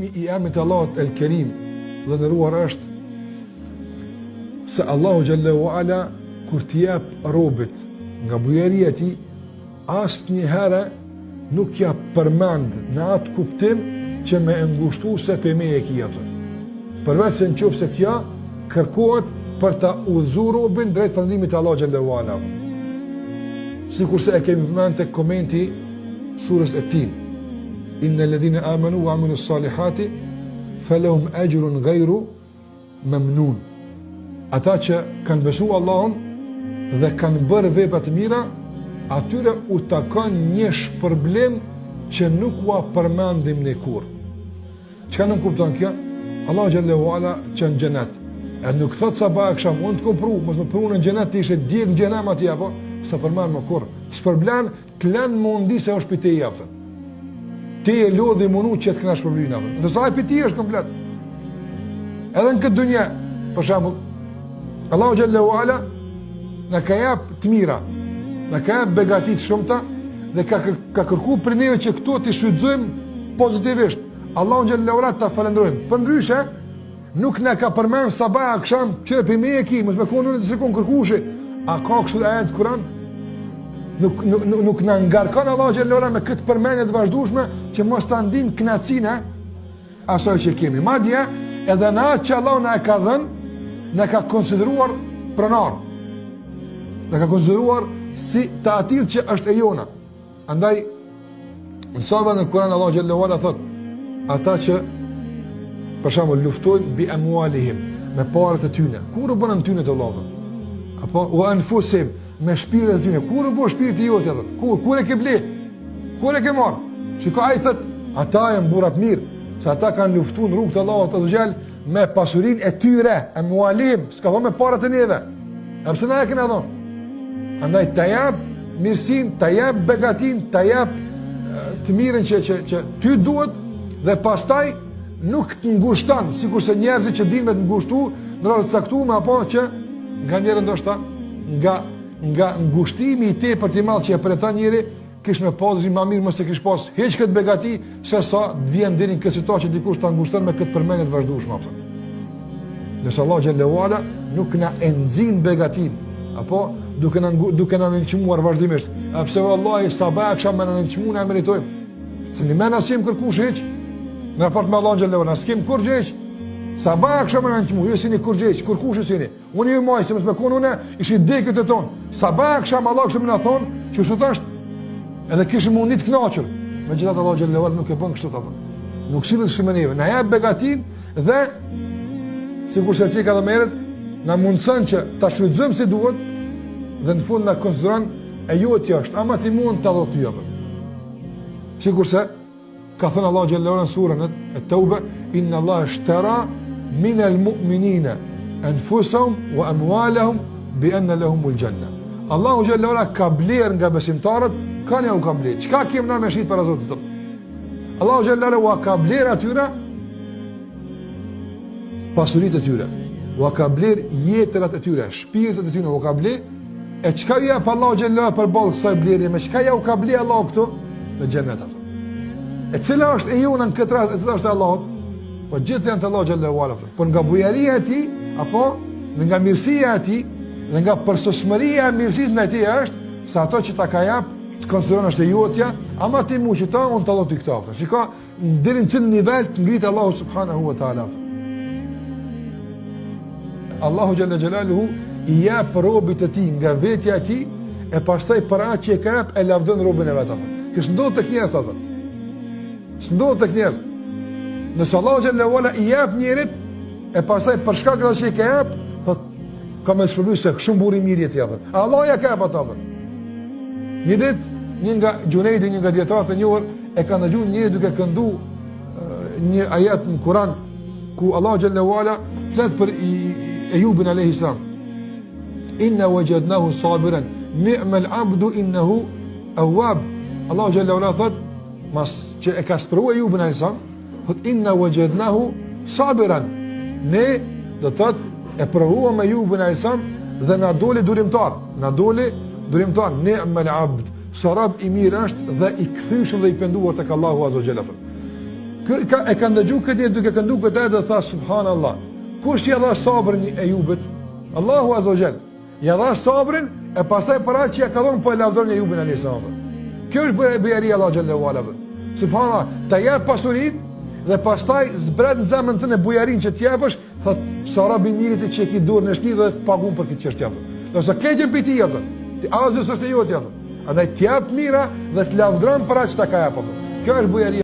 kuptimi i emrit Allahut El Kerim dhe nderuar është se Allahu xhallahu ala kur t'i jep robit nga bujaria e tij asnjëherë nuk ja përmend në atë kuptim që me ngushtu se për me e kia të. Përveç se në qofë se kja kërkohet për ta udhëzuar robin drejt falëndrimit të Allahu xhallahu ala. Sikur se e kemi përmend tek komenti surës At-Tin. Innal ladhina amanu wa amilus salihati falahum ajrun ghayru mamnun. Ata që kanë besuar Allahun dhe kanë bërë vepra të mira, atyre u takon një shpërblim që nuk u përmendim ne kurrë. Çka nuk kupton kjo? Allahu xhallahu ala që në xhenet. E nuk thot sa ba akşam mund të kompru, mos më prunë në xhenet të ishte djeg në xhenem atje apo s'ta përmend më kurrë. Shpërblen të lënë mundi se është pite jaftë. Ti e lodhi munu që të kënash shpërblim apo. Ndërsa ai piti është komplet. Edhe në këtë dunjë, për shembull, Allahu xhallahu ala na ka jap të mira, na ka jap begati të shumta dhe ka kërkuar për ne që këto të shfrytëzojmë pozitivisht. Allahu xhallahu ala ta falenderojmë. Përndryshe nuk na ka përmend sabah akşam që për me e ki, mos më konu në sekond kërkushi. A ka kështu ajet Kur'an? Nuk na ngarkon Allahu xhallahu ala me këtë përmendje të vazhdueshme që mos ta ndim kënaqësinë asaj që kemi. Madje edhe na që Allahu na ka dhënë, na ka konsideruar pronar. Na ka konsideruar si të atil që është e jona. Andaj në sabah në Kur'an Allahu xhallahu ala thot ata që për shembull luftojnë bi amwalihim me parët e tyre. Kur u bënën tyre të Allahut? Apo wa anfusihim me shpirtin e tyre. Kur u bë shpirti jote atë? Kur e ke ble? Kur e ke marr? Shikoj ai thot ata janë burra të mirë, se ata kanë luftuar në rrugt të Allahut azza xal me pasurinë e tyre, amwalihim, s'ka thonë me parët e neve. A pse na e kena thonë? Andaj ta jap mirësinë, ta jap begatin, ta jap të mirën që ty duhet dhe pastaj nuk të ngushton, sikurse njerëzit që dinë me të ngushtu në rreth caktuar apo që nganjëherë ndoshta nga ngushtimi i tepërt i madh që e preton njëri, kish me pasur më mirë mos e kish pas hiç këtë begati se sa të vjen deri në këtë situatë që dikush ta ngushton me këtë përmendje të vazhdueshme apo. Nëse Allah xhallahu ala nuk na e nxin begatin apo duke na nënçmuar vazhdimisht. A pse vallahi sabah akşam na nënçmuar na meritojmë. Se ne më nasim kërkush hiç në raport me Allah xhallahu ala, s'kem kur gjëj. Sabah akşam na nënçmuar, jo sini kur gjëj, kërkush sini. Unë ju moj se mos më kon unë, ishi dekët e ton. Sabah akşam Allah kështu më na thon, që sot është edhe kishim mundi të kënaqur. Megjithatë Allah xhallahu ala nuk e bën kështu apo. Nuk sillet si mëneve. Na jap begatin dhe sigurisht se ka dhëmeret, na mundson që ta shfrytëzojmë si duhet dhe në fund na konsideron e jotja është, ama ti mund ta dhot ty apo. Sigurisht ka thënë Allah xhallahu ala në surën At-Tauba, inna Allah ishtara min al-mu'minina anfusahum wa amwalahum bi anna lahumul janna. Allahu xhallahu ala ka bler nga besimtarët, kanë u ka bler. Çka kemi na me shit para Zotit tot? Allahu xhallahu ala ka bler atyra pasuritë e tyre, u ka bler jetërat e tyre, shpirtet e tyre u ka bler. E çka ja pa Allahu xhallahu për ballë kësaj blerje, me çka ja u ka bler Allahu këtu në xhenet ato. E cila është e jona në këtë rast, e cila është e Allahut? Po gjithë janë të Allahu xhallahu ala. Por nga bujaria e tij apo nga mirësia e tij dhe nga përsosmëria e mirësisë ndaj tij është se ato që ta ka jap të konsideron është e jotja, ama ti mu që ta unë të allot i këta. Shiko, deri në cilë nivel të ngritë Allahu subhanahu wa ta'ala. Allahu xhalla xhelaluhu i jap robit e tij nga vetja e tij e pastaj para që e ka jap e lavdon robën e vet apo. Kjo s'ndodh tek njerëz apo. S'ndodh tek njerëz. Nëse Allahu xhalla wala i jap njerit e pastaj për shkak të asaj që i ka jap, thot ka më shpërbyer se shumë burri mirë ti apo. Allah ja ka jap ato. Një ditë një nga Gjunejdi, një nga dietarët e njohur e ka ndëgjuar njëri duke këndu një ajet në Kur'an ku Allahu xhalla wala flet për Ejubin alayhi salam. Inna wajadnahu sabiran ni'mal 'abdu innahu awwab. Allahu xhalla wala thot mas që e ka sprovuar Ejubin alayhi salam, thot inna wajadnahu sabiran. Ne do të thot e provuam Ejubin alayhi salam dhe na doli durimtar. Na doli durimtar, ni'mal 'abd. Sarab i mirë është dhe i kthyeshëm dhe i penduar tek Allahu azza wa jalla. E ka ndëgju këtë duke këndu këtë dhe tha subhanallah. Kush ja dha sabrin e Ejubit? Allahu azza wa jall. Ja dha sabrin e pastaj para që ja ka dhënë po e lavdron Ejubin alayhis salam. Kjo është bujaria Allah xhallahu ala. Subhanallah, ta jep pasurinë dhe pastaj zbret në zemrën tënde bujarin që t'jepësh, thot sa rabi mirit që e ki dorën e shti dhe të pagun për këtë çështje apo. Ose keqen për ti apo. Ti azës është jote apo. Andaj t'jap mira dhe të lavdron para që ta ka apo. Kjo është bujaria